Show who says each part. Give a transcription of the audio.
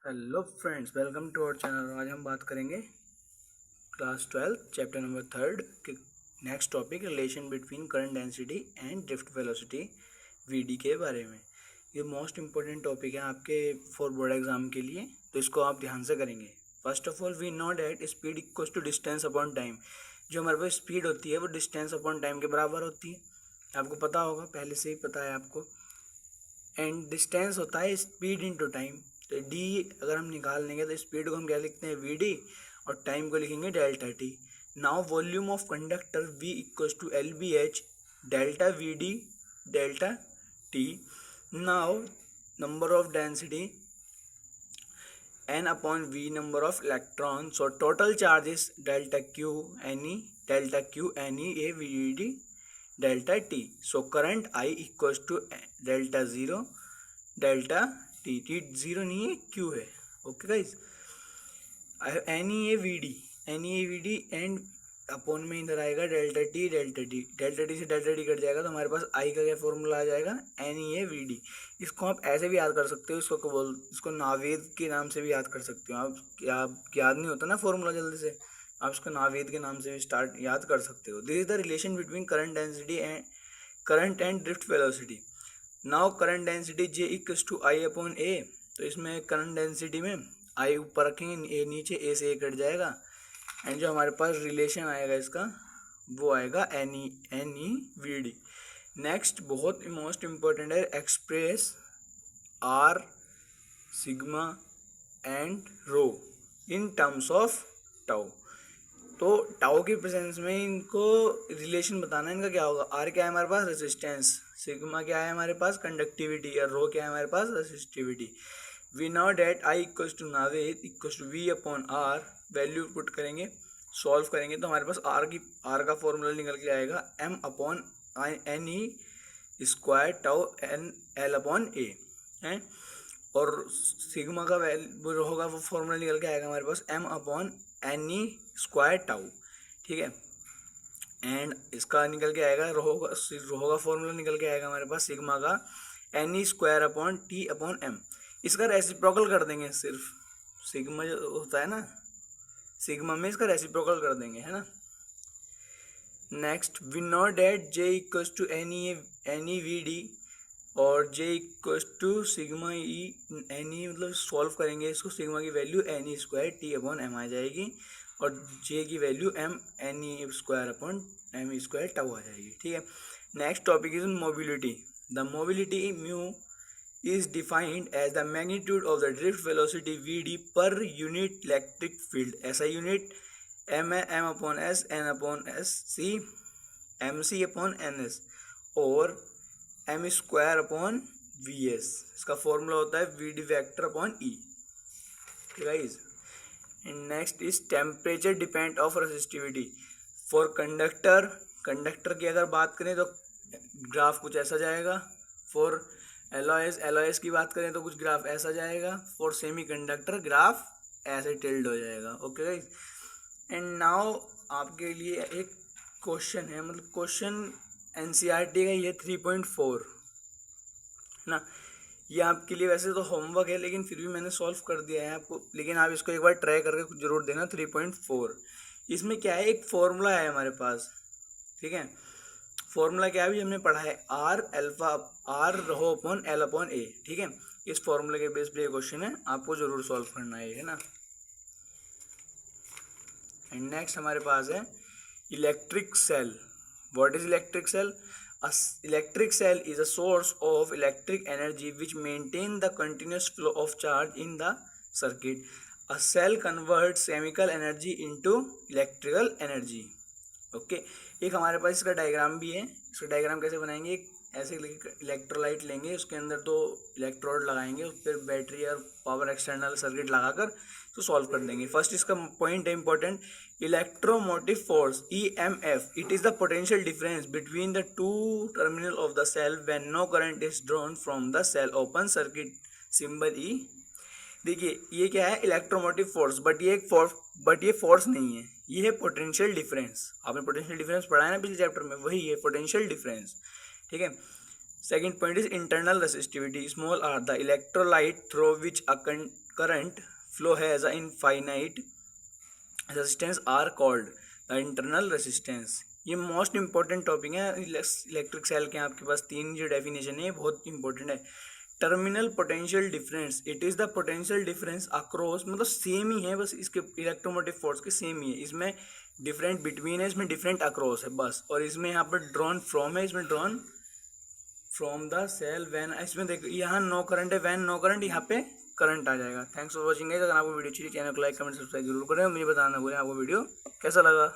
Speaker 1: Hello friends, welcome to our channel. आज हम बात करेंगे क्लास 12 चैप्टर नंबर 3 के next topic relation between current density and drift velocity VD के बारे में। ये मोस्ट इम्पोर्टेंट टॉपिक है आपके फॉर बोर्ड एग्जाम के लिए, तो इसको आप ध्यान से करेंगे। First of all we know that speed equals to distance upon time. जो हमारे पास स्पीड होती है वो डिस्टेंस अपॉन टाइम के बराबर होती है, आपको पता होगा, पहले से ही पता है आपको। एंड डिस्टेंस होता है स्पीड इनटू टाइम। तो डी अगर हम निकाल लेंगे तो स्पीड को हम क्या लिखते हैं, वी डी, और टाइम को लिखेंगे delta T. Now volume of conductor V equals to L B H delta V D delta T. Now number of density n upon v number of electrons, so total charge is delta q ne a v d delta t. So current I equals to delta 0 delta t 0 नहीं है, q है। Okay guys, any A V D and upon में इधर आएगा delta T से delta T cut जाएगा, तो हमारे पास आई का क्या फॉर्मूला आ जाएगा, N E A V D. इसको आप ऐसे भी याद कर सकते हो, इसको नावेद के नाम से भी याद कर सकते हो आप। याद नहीं होता ना फॉर्मूला जल्दी से, आप इसको नावेद के नाम से भी याद कर सकते हो। This is the relation between current and drift velocity. Now current density J equals to I upon A. तो इसमें करंट डेंसिटी में आई ऊपर रखेंगे, ए नीचे, ए से ए कट जाएगा, एंड जो हमारे पास रिलेशन आएगा इसका वो आएगा N E V D. Next बहुत मोस्ट इम्पोर्टेंट है, express R sigma and rho in terms of tau. तो टाउ की प्रेजेंस में इनको रिलेशन बताना है, इनका क्या होगा। आर क्या है हमारे पास, रेजिस्टेंस, सिग्मा क्या है हमारे पास, कंडक्टिविटी, और रो क्या है हमारे पास, resistivity. We know that I equals to नावेद equals to V upon R. Value put करेंगे, सॉल्व करेंगे तो हमारे पास आर का फॉर्मूला निकल के आएगा M upon N E square tau N L upon A है, और सिग्मा का वैल्यू होगा, वो फॉर्मूला निकल के आएगा हमारे पास M upon N E square tau, ठीक है। एंड इसका निकल के आएगा रो का फॉर्मूला निकल के आएगा हमारे पास सिग्मा का N E square upon T upon M. इसका रेसिप्रोकल कर देंगे, सिर्फ सिग्मा जो होता है ना, सिग्मा में इसका रेसिप्रोकल कर देंगे, है ना। Next we know that J equals to N E V D और J equals to sigma E N E, मतलब सॉल्व करेंगे इसको, सिग्मा की value N E square T upon M आ जाएगी, और जे की value M N E square upon M E square tau आ जाएगी, ठीक है। Next topic is mobility. The mobility mu is defined as the magnitude of the drift velocity Vd per unit electric field. ऐसा unit m है, m upon s, n upon s, c mc upon ns, और m square upon vs। इसका formula होता है Vd vector upon e, guys. Next is temperature depend of resistivity for conductor की अगर बात करें तो ग्राफ कुछ ऐसा जाएगा। फॉर एलओएस की बात करें तो कुछ ग्राफ ऐसा जाएगा। फॉर सेमी कंडक्टर ग्राफ ऐसे टिल्ड हो जाएगा, ओके गाइस। एंड नाउ आपके लिए एक क्वेश्चन है, मतलब क्वेश्चन एनसीईआरटी का, ये 3.4 ना। ये आपके लिए वैसे तो होमवर्क है, लेकिन फिर भी मैंने सॉल्व कर दिया है आपको, लेकिन आप इसको एक बार ट्राई करके जरूर देना। 3.4 इसमें क्या है, एक फॉर्मूला है हमारे पास, ठीक है। फॉर्मूला क्या भी हमने पढ़ा है, R rho upon L upon A, ठीक है। इस फॉर्मूले के बेस पे ये क्वेश्चन है, आपको जरूर सॉल्व करना है ना। एंड नेक्स्ट हमारे पास है electric cell. What is electric cell? Electric cell is a source of electric energy which maintain the continuous flow of charge in the circuit. A cell converts chemical energy into electrical energy, okay. एक हमारे पास इसका diagram भी है। इसका diagram कैसे बनाएंगे, एक ऐसे इलेक्ट्रोलाइट लेंगे, उसके अंदर तो इलेक्ट्रोड लगाएंगे, उस पर बैटरी और पावर एक्सटर्नल सर्किट लगाकर तो सॉल्व कर देंगे। फर्स्ट इसका पॉइंट है important, electromotive force EMF, it is the potential difference between the two terminal of the cell when no current is drawn from the cell, open circuit, symbol E। देखिए ये क्या है, electromotive force, but ये force नहीं है, ये है potential difference. आपने पोटेंशियल डिफरेंस पढ़ा है ना पिछले चैप्टर में, वही है पोटेंशियल डिफरेंस, ठीक है। Second point is internal resistivity. Small r, the electrolyte through which a current flow has an infinite resistance are called the internal resistance. ये मोस्ट इंपॉर्टेंट टॉपिक है इलेक्ट्रिक सेल के. आपके पास 3 जो डेफिनेशन है बहुत important है. Terminal potential difference, it is the potential difference across, मतलब same ही है बस, इसके इलेक्ट्रोमोटिव फोर्स के सेम ही है. इसमें डिफरेंट बिटवीन है, इसमें डिफरेंट अक्रॉस है बस. और इसमें यहाँ पर ड्रॉन फ्रॉम है, इसमें drawn from the cell when. इसमें देखो यहाँ नो करंट है, व्हेन नो करंट यहाँ पे करंट आ जाएगा. Thanks for watching guys. अगर आपको वीडियो अच्छी चैनल को लाइक कमेंट सब्सक्राइब जरूर करें. मुझे बताना भूलें आपको वीडियो कैसा लगा.